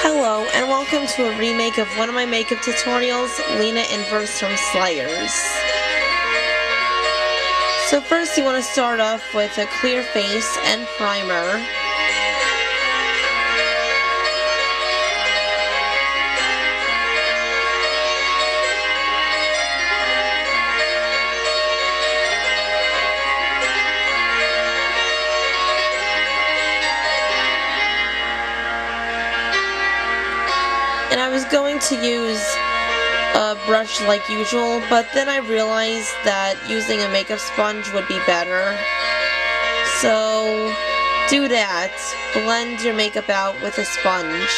Hello, and welcome to a remake of one of my makeup tutorials, Lina Inverse from Slayers. So first you want to start off with a clear face and primer. And I was going to use a brush like usual, but then I realized that using a makeup sponge would be better. So do that. Blend your makeup out with a sponge.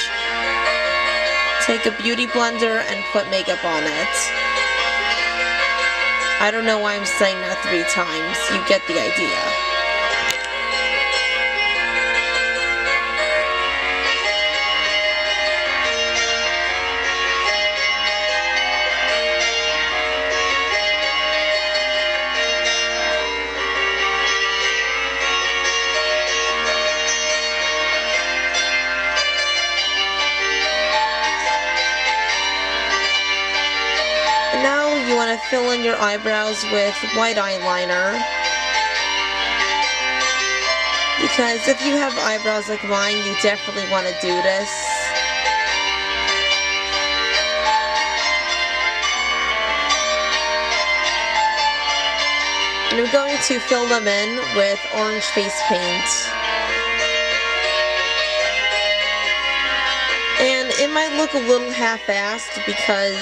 Take a beauty blender and put makeup on it. I don't know why I'm saying that 3 times. You get the idea. Now you want to fill in your eyebrows with white eyeliner, because if you have eyebrows like mine, you definitely want to do this. And I'm going to fill them in with orange face paint. And it might look a little half-assed because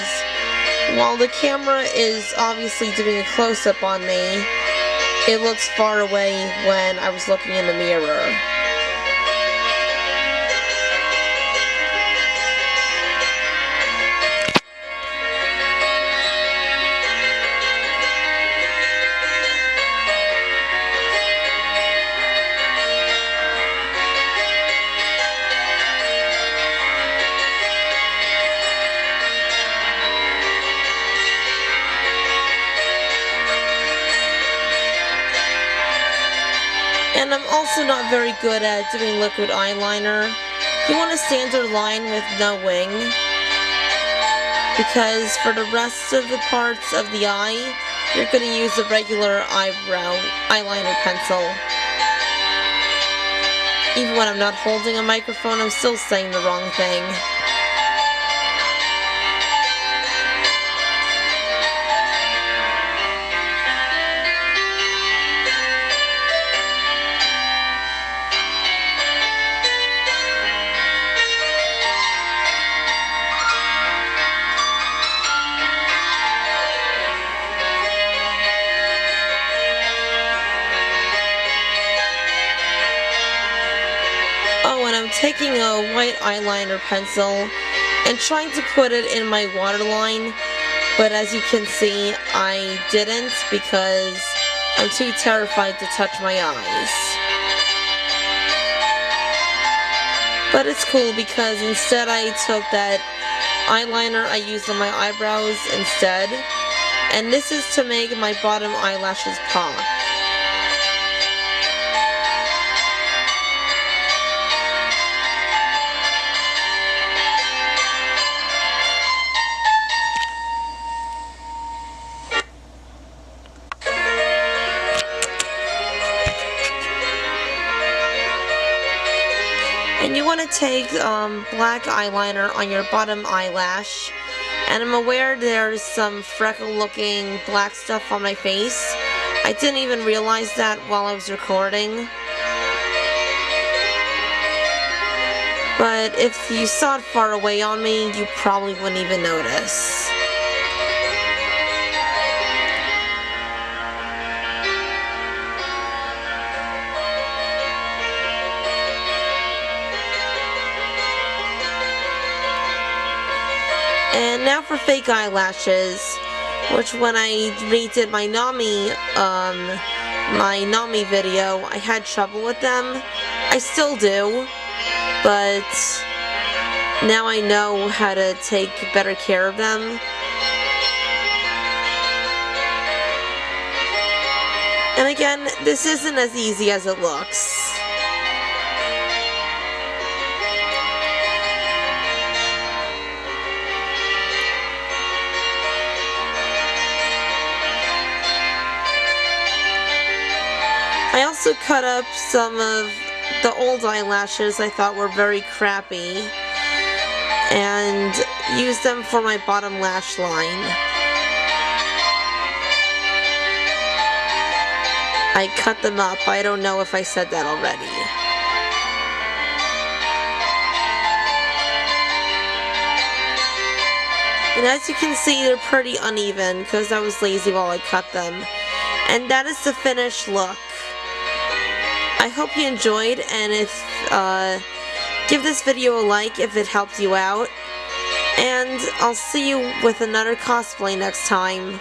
while the camera is obviously doing a close-up on me, it looks far away when I was looking in the mirror. And I'm also not very good at doing liquid eyeliner. You want a standard line with no wing, because for the rest of the parts of the eye, you're going to use a regular eyeliner pencil. Even when I'm not holding a microphone, I'm still saying the wrong thing. Oh, and I'm taking a white eyeliner pencil and trying to put it in my waterline, but as you can see, I didn't because I'm too terrified to touch my eyes. But it's cool because instead I took that eyeliner I used on my eyebrows instead, and this is to make my bottom eyelashes pop. And you want to take black eyeliner on your bottom eyelash. And I'm aware there's some freckle-looking black stuff on my face. I didn't even realize that while I was recording. But if you saw it far away on me, you probably wouldn't even notice. And now for fake eyelashes, which when I redid my Nami video, I had trouble with them. I still do, but now I know how to take better care of them. And again, this isn't as easy as it looks. also cut up some of the old eyelashes I thought were very crappy and used them for my bottom lash line. I cut them up. I don't know if I said that already. And as you can see, they're pretty uneven because I was lazy while I cut them. And that is the finished look. I hope you enjoyed, and give this video a like if it helped you out. And I'll see you with another cosplay next time.